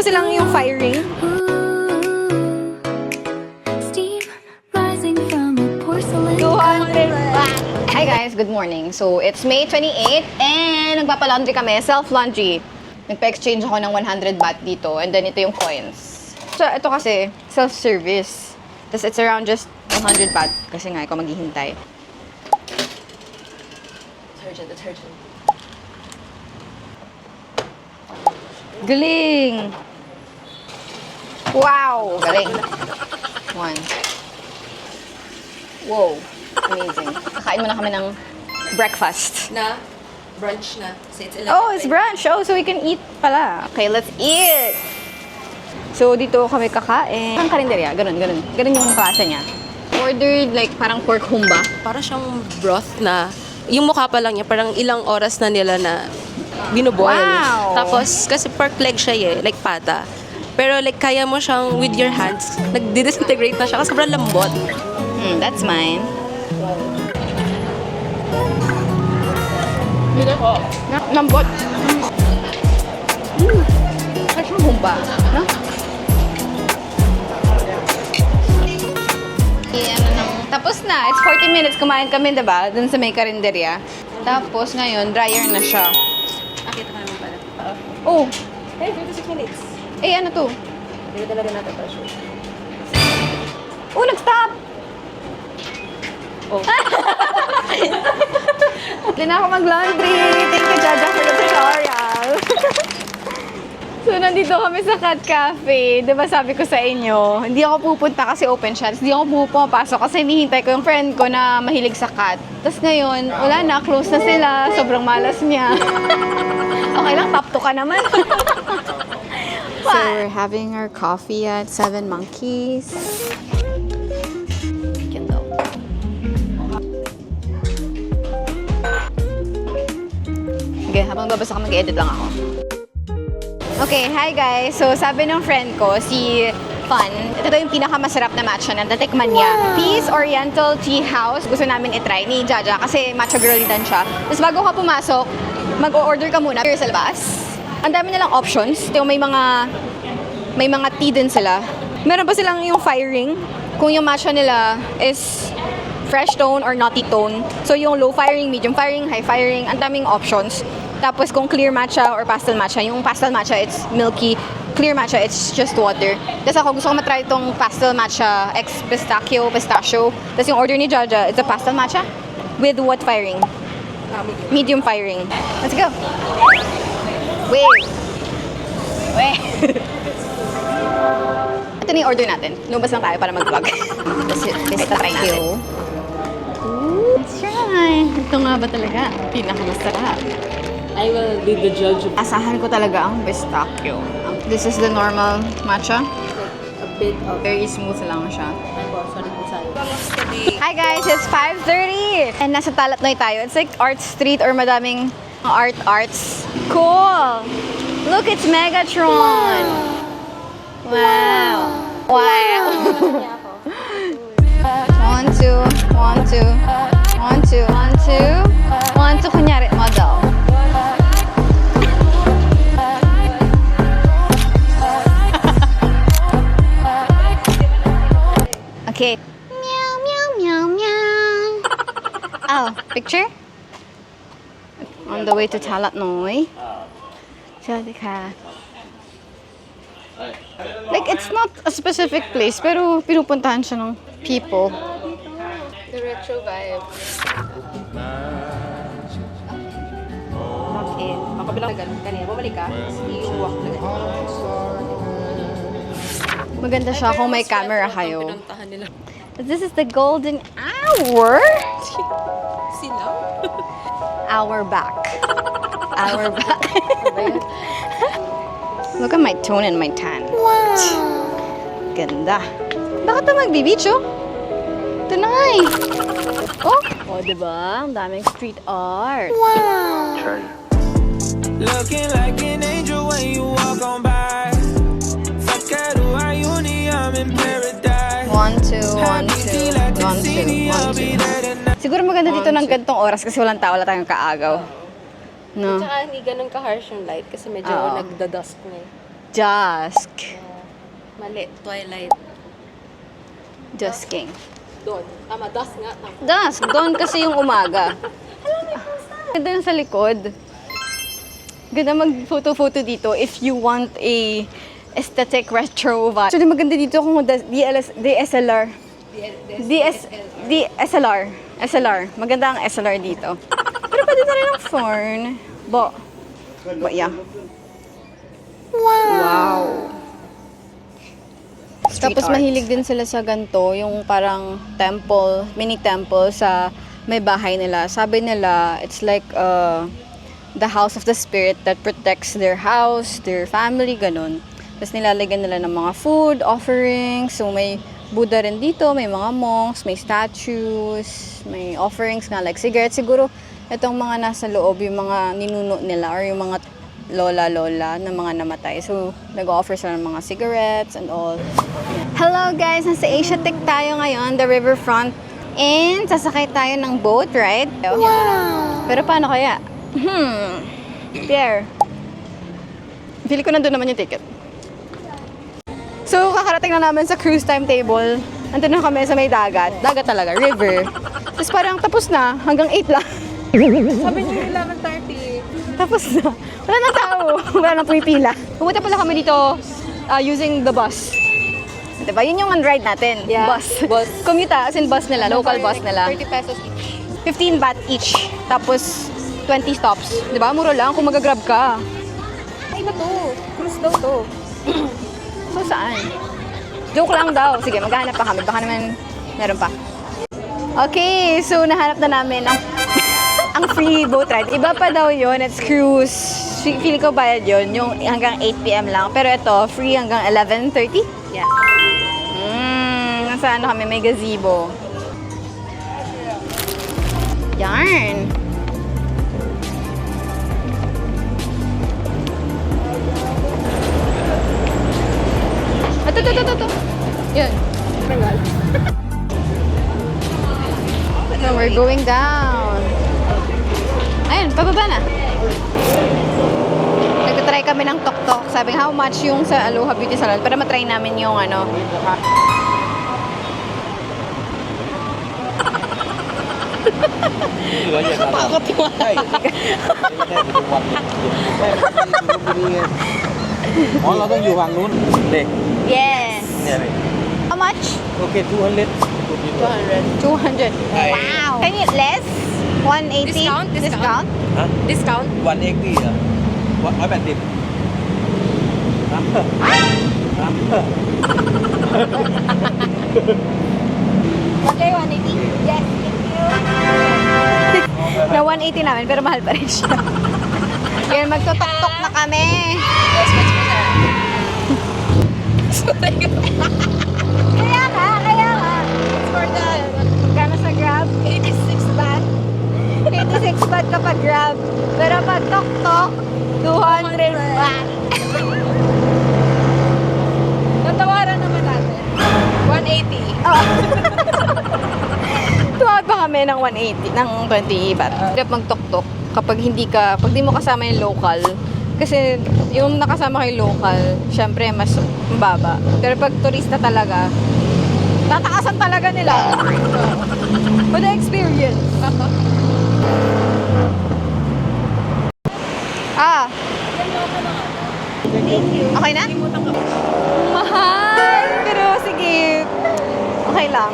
ba silang yung firing? Steam rising from a porcelain 200 baht! Hi guys, good morning. So, it's May 28 and nagpapalaundry kami, self-laundry. Nagpa-exchange ako ng 100 baht dito and then ito yung coins. So, ito kasi, self-service. Tapos it's around just 100 baht kasi nga ikaw maghihintay. Detergent. Galing! Wow! Galing. One. Wow. Amazing. Kakain muna kami ng breakfast. Na brunch na. Kasi it's 11. Oh, it's brunch. Oh, so we can eat pala. Okay, let's eat! So, dito kami kakain. Ang karinderya. Ganun yung klase niya. Ordered like parang pork humba. Para siyang broth na yung mukha pa lang niya, parang ilang oras na nila na binuboil. Wow! Tapos, kasi pork leg siya like pata. Pero like, kaya mo siyang with your hands, nag-disintegrate na siya kasi sobrang lambot. That's mine. Lambot. Parang siyang humba. No? Tapos na. It's 40 minutes. Kumain kami, diba? Dun sa may karinderya. Tapos ngayon, dryer na siya. Nakita ka naman pala. Oh! Hey, 56 minutes. Eh, ano to? Hindi talaga natin pa siya. Oh, nag-stop! Oh. Hindi na ako mag-laundry. Thank you, Jaja, for the tutorial. So, nandito kami sa Cat Cafe. Diba sabi ko sa inyo, hindi ako pupunta kasi open siya. Hindi ako pumapasok kasi hinihintay ko yung friend ko na mahilig sa cat. Tapos ngayon, wala na, close na sila. Sobrang malas niya. Okay lang, top 2 ka naman. So, we're having our coffee at Seven Monkeys. Yan daw. Okay, habang babasa ka, mag-edit lang ako. Okay, hi guys. So, sabi ng friend ko, si Fun, ito daw yung pinakamasarap na matcha na natikman niya. Peace Oriental Tea House. Gusto namin itry ni Jaja kasi matcha girly din siya. Tapos bago ka pumasok, mag-o-order ka muna sa labas. Ang dami nilang options. Yung may mga tea din sila. Meron pa silang yung firing. Kung yung matcha nila is fresh tone or nutty tone. So, yung low firing, medium firing, high firing, ang daming options. Tapos kung clear matcha or pastel matcha, yung pastel matcha, it's milky. Clear matcha, it's just water. Tapos ako gusto ko matry itong pastel matcha ex pistachio. Tapos yung order ni Jaja, it's a pastel matcha with what firing? Medium firing. Let's go. Wait. Ito na yung order natin. Lumabas lang tayo para mag-vlog. Pistachio. Ooh, let's try. Ito nga ba talaga? Pinakamasarap. I will be the judge of Asahan ko talaga ang pistachio. This is the normal matcha. a bit of... Very smooth lang siya. Sorry po sa'yo. Hi guys, it's 5:30 and nasa Talatnoy tayo. It's like art street or madaming arts. Cool! Look, it's Megatron! Wow! Wow! 1, 2, 1, 2, 1, 2, 1, 2, 1, 2, kunyari, model. Okay. Meow, meow, meow, meow. Oh, picture? On the way to Talatnoy. Sabi ka. Like, it's not a specific place, pero pinupuntahan siya ng people. The retro vibe. Okay. Makabilang na kanina. Bumalik ka. Yung walk na Maganda siya kung may camera kayo. Pinuntahan nila. This is the golden hour. Sila? Hour back. Hour back. Look at my tone and my tan. Wow! Ganda. Bakit na magbe-beach, oh? Ito na nga eh. Oh! Oh, diba? Ang daming street art. Wow! Looking like an angel when you walk on by. Fuck who are you? I'm in paradise. 1, 2, 1, 2, 1, 2, 1, 2. Siguro maganda dito ng gantong oras kasi walang tao, wala tayong kaagaw. No? Tsaka hindi ganun ka-harsh yung light kasi medyo Oo. nagda-dusk na eh. Dusk. Mali. Twilight. Dusking. Doon. Tama. Dusk nga. Tama. Dusk. Dawn kasi yung umaga. Ganda yung sa likod. Ganda mag-photo-photo dito if you want a aesthetic retro vibe. Actually, maganda dito kung DSLR. SLR. Maganda ang SLR dito. Pero pwede na rin ang phone. But yeah. Wow. Tapos mahilig din sila sa ganito, yung parang temple, mini temple sa may bahay nila. Sabi nila, it's like the house of the spirit that protects their house, their family, ganun. Tapos nilalagyan nila ng mga food, offerings. So may Buddha rin dito, may mga monks, may statues, may offerings nga like cigarettes. Siguro itong mga nasa loob, yung mga ninuno nila or yung mga lola-lola na mga namatay. So nag-offer sila ng mga cigarettes and all. Hello guys! Nasa Asiatic tayo ngayon, the riverfront. And sasakay tayo ng boat, right? Wow! Pero paano kaya? Pierre. Feel ko nandun naman yung ticket. So, kakarating na namin sa cruise timetable. Andun na kami sa may dagat. Dagat talaga, river. Tapos parang tapos na, hanggang 8 lang. Sabi niyo 11:30. Tapos na. Wala na tao. Wala nang pumipila. Pumunta pala kami dito using the bus. Diba? Yun yung ride natin. Yeah, Bus. Commute as in bus nila, local bus nila. 30 pesos each. 15 baht each. Tapos 20 stops. Diba? Mura lang kung mag-grab ka. Ay, iba to. Cruise daw to. So, saan? Joke lang daw. Sige, maghahanap pa kami. Baka naman meron pa. Okay, so nahanap na namin ang free boat ride. Iba pa daw yun. It's cruise. Feeling ko bayad yun. Yung hanggang 8 p.m. lang. Pero ito, free hanggang 11:30. Yeah. Nasa ano kami, may gazebo. Yarn. Ito. Yun. So, we're going down. Ayun, pababa na. Nagtatry kami ng tok-tok. Sabi, how much yung sa Aloha Beauty Salon? Para matry namin yung ano. Pakot mo.อ๋อเราต้องอยู่ฝั่งนู้นเด็ก Yes. เนี่ยเลย How much? โอเค200 200. Wow. Can you less? 180? Discount? ฮะ Discount? วันเอ็กซ์ดีเหรอ180รับรับ Okay, 180. Yes, thank you. Na 180 namin, pero mahal pa rin siya. Yan, magtutok-tok na kami. Yes, much better. Kaya nga. It's for the, magkano sa Grab? 86 baht. 86 baht kapag Grab. Pero pag tok-tok, 200 baht. Natawaran naman natin. 180. Oh. Tuwag pa kami ng 180, ng 20 baht. Hirap magtok-tok kapag pag di mo kasama yung local. Kasi yung nakasama kay local, syempre mas mababa. Pero pag turista talaga, tatakasan talaga nila. For the experience. Okay na? Mahal! Pero sige, okay lang.